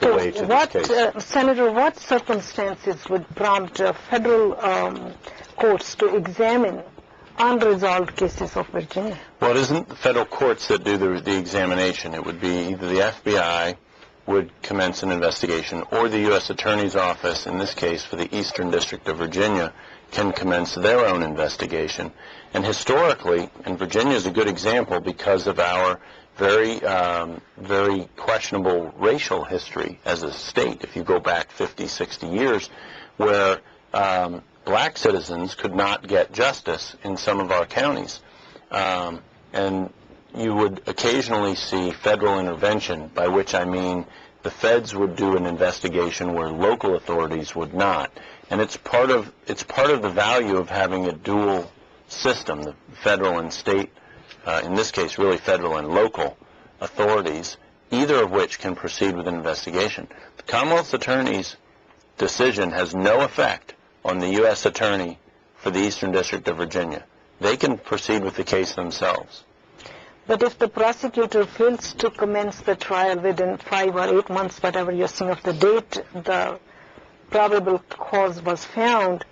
the way to this case. Senator, what circumstances would prompt federal courts to examine unresolved cases of Virginia? Well, it isn't the federal courts that do the examination. It would be either the FBI would commence an investigation, or the U.S. Attorney's Office, in this case for the Eastern District of Virginia, can commence their own investigation. And historically, and Virginia is a good example because of our very questionable racial history as a state, if you go back 50, 60 years, where black citizens could not get justice in some of our counties. And you would occasionally see federal intervention, by which I mean the feds would do an investigation where local authorities would not. And it's part of the value of having a dual system, the federal and state, in this case really federal and local authorities, either of which can proceed with an investigation. The Commonwealth's attorney's decision has no effect on the U.S. Attorney for the Eastern District of Virginia. They can proceed with the case themselves. But if the prosecutor fails to commence the trial within 5 or 8 months, whatever you're saying of the date the probable cause was found,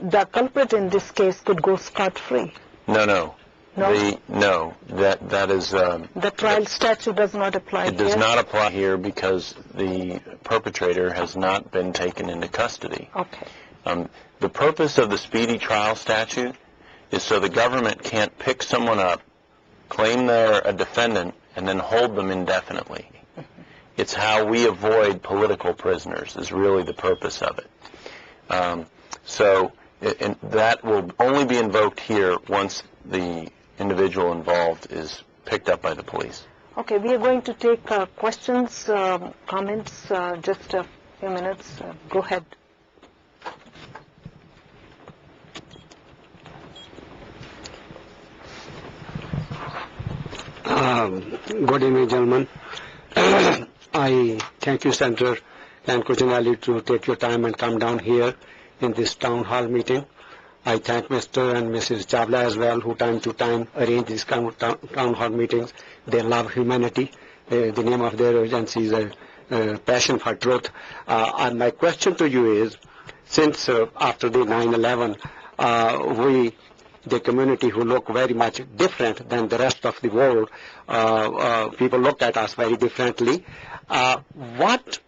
the culprit in this case could go scot-free. No. That is... the trial statute does not apply here? It does not apply here because the perpetrator has not been taken into custody. Okay. The purpose of the speedy trial statute is so the government can't pick someone up, claim they're a defendant, and then hold them indefinitely. It's how we avoid political prisoners is really the purpose of it. And that will only be invoked here once the individual involved is picked up by the police. Okay, we are going to take questions, comments, just a few minutes. Go ahead. Good evening, gentlemen. I thank you, Senator and Cuccinelli, to take your time and come down here in this town hall meeting. I thank Mr. and Mrs. Chavla as well, who time to time arrange these kind of town hall meetings. They love humanity. The name of their agency is Passion for Truth. And my question to you is, since after the 9/11, the community who look very much different than the rest of the world, people look at us very differently. What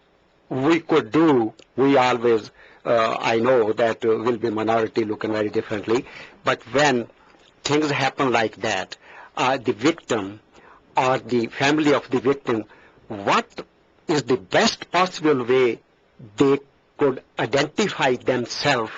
we could do, we always, I know that will be minority looking very differently, but when things happen like that, the victim or the family of the victim, what is the best possible way they could identify themselves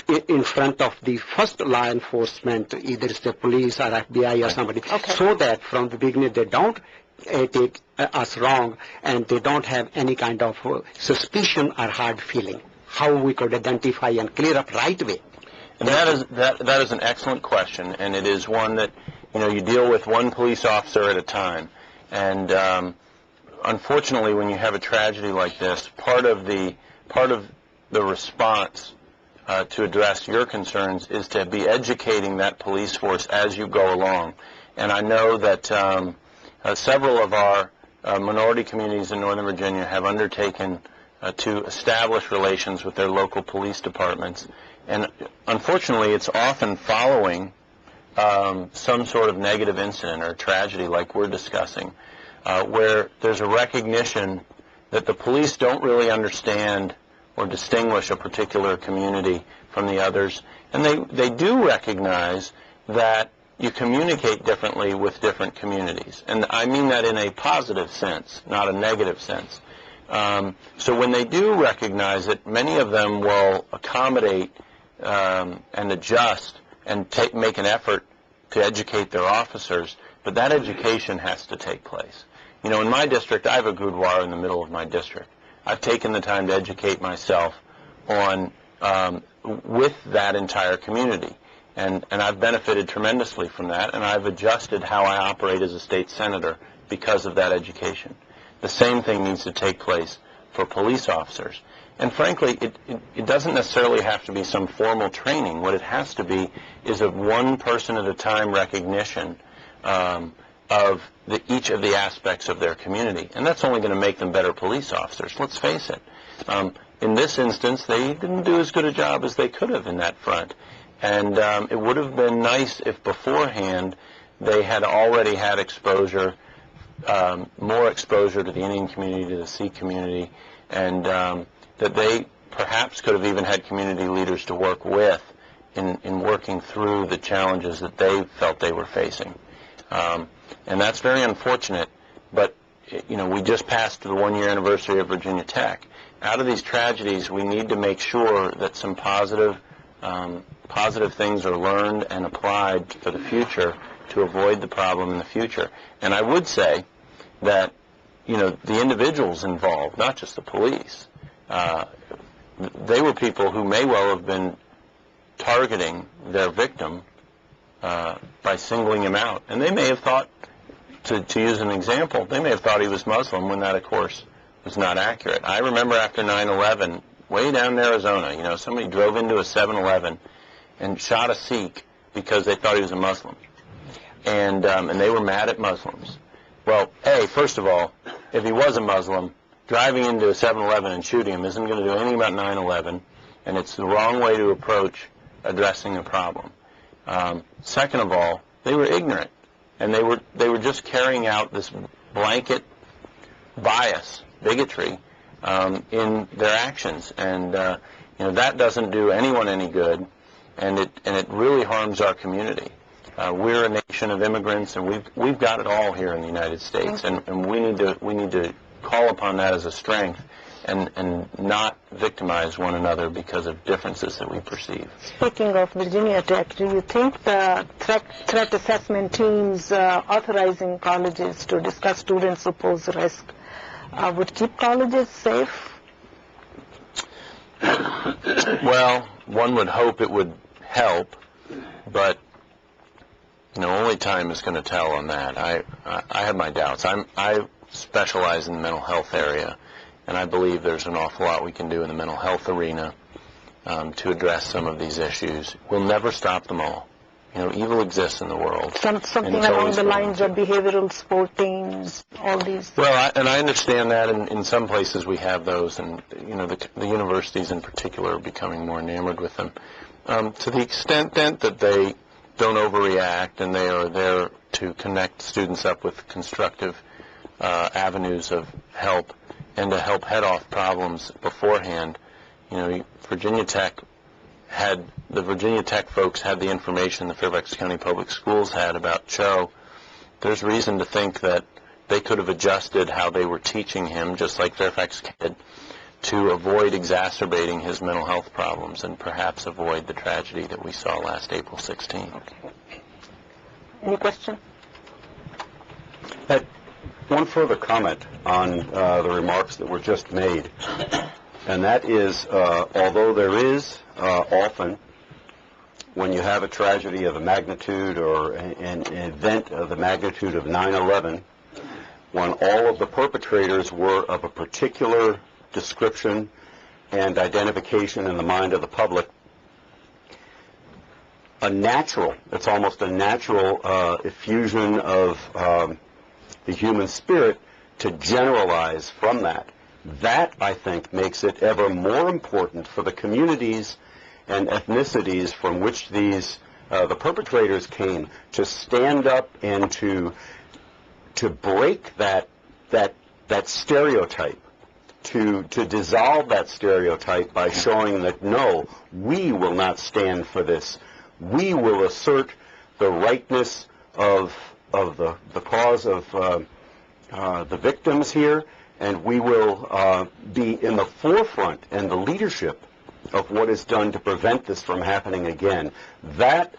in front of the first law enforcement, either it's the police or FBI or somebody, so that from the beginning they don't take us wrong and they don't have any kind of suspicion or hard feeling? How we could identify and clear up right way? And that is an excellent question, and it is one that you deal with one police officer at a time. And unfortunately, when you have a tragedy like this, part of the response to address your concerns is to be educating that police force as you go along. And I know that several of our minority communities in Northern Virginia have undertaken to establish relations with their local police departments. And unfortunately, it's often following some sort of negative incident or tragedy like we're discussing, where there's a recognition that the police don't really understand or distinguish a particular community from the others. And they do recognize that you communicate differently with different communities. And I mean that in a positive sense, not a negative sense. So when they do recognize it, many of them will accommodate and adjust and make an effort to educate their officers, but that education has to take place. In my district, I have a gurdwara in the middle of my district. I've taken the time to educate myself on with that entire community, and I've benefited tremendously from that, and I've adjusted how I operate as a state senator because of that education. The same thing needs to take place for police officers. And frankly, it doesn't necessarily have to be some formal training. What it has to be is a one person at a time recognition of each of the aspects of their community. And that's only going to make them better police officers, let's face it. In this instance, they didn't do as good a job as they could have in that front. And it would have been nice if beforehand they had already had exposure, more exposure to the Indian community, to the Sikh community, and that they perhaps could have even had community leaders to work with in working through the challenges that they felt they were facing. And that's very unfortunate, but we just passed the one-year anniversary of Virginia Tech. Out of these tragedies, we need to make sure that some positive things are learned and applied for the future to avoid the problem in the future. And I would say that, the individuals involved, not just the police, they were people who may well have been targeting their victim by singling him out. And they may have thought, to use an example, they may have thought he was Muslim when that, of course, was not accurate. I remember after 9/11, way down in Arizona, somebody drove into a 7-Eleven and shot a Sikh because they thought he was a Muslim. And they were mad at Muslims. Well, first of all, if he was a Muslim, driving into a 7-Eleven and shooting him isn't going to do anything about 9/11, and it's the wrong way to approach addressing a problem. Second of all, they were ignorant, and they were just carrying out this blanket bias, bigotry, in their actions, and that doesn't do anyone any good, and it really harms our community. We're a nation of immigrants, and we've got it all here in the United States, and we need to call upon that as a strength, and not victimize one another because of differences that we perceive. Speaking of Virginia Tech, do you think the threat assessment teams authorizing colleges to discuss students who pose risk would keep colleges safe? Well, one would hope it would help, but only time is going to tell on that. I have my doubts. I specialize in the mental health area, and I believe there's an awful lot we can do in the mental health arena to address some of these issues. We'll never stop them all. Evil exists in the world. Something along the lines of behavioral support teams, all these. Well, I understand that, and in some places we have those, and the universities in particular are becoming more enamored with them. To the extent that they don't overreact, and they are there to connect students up with constructive avenues of help and to help head off problems beforehand. Virginia Tech folks had the information the Fairfax County Public Schools had about Cho. There's reason to think that they could have adjusted how they were teaching him, just like Fairfax did, to avoid exacerbating his mental health problems and perhaps avoid the tragedy that we saw last April 16. Okay. Any question? One further comment on the remarks that were just made, and that is, although there is often, when you have a tragedy of a magnitude or an event of the magnitude of 9/11, when all of the perpetrators were of a particular description and identification in the mind of the public, it's almost a natural effusion of the human spirit to generalize from that. That, I think, makes it ever more important for the communities and ethnicities from which the perpetrators came to stand up and to break that stereotype, to dissolve that stereotype by showing that, no, we will not stand for this. We will assert the rightness of the cause of the victims here, and we will be in the forefront and the leadership of what is done to prevent this from happening again. That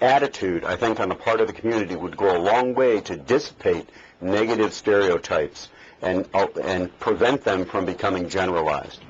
attitude, I think, on the part of the community would go a long way to dissipate negative stereotypes and prevent them from becoming generalized.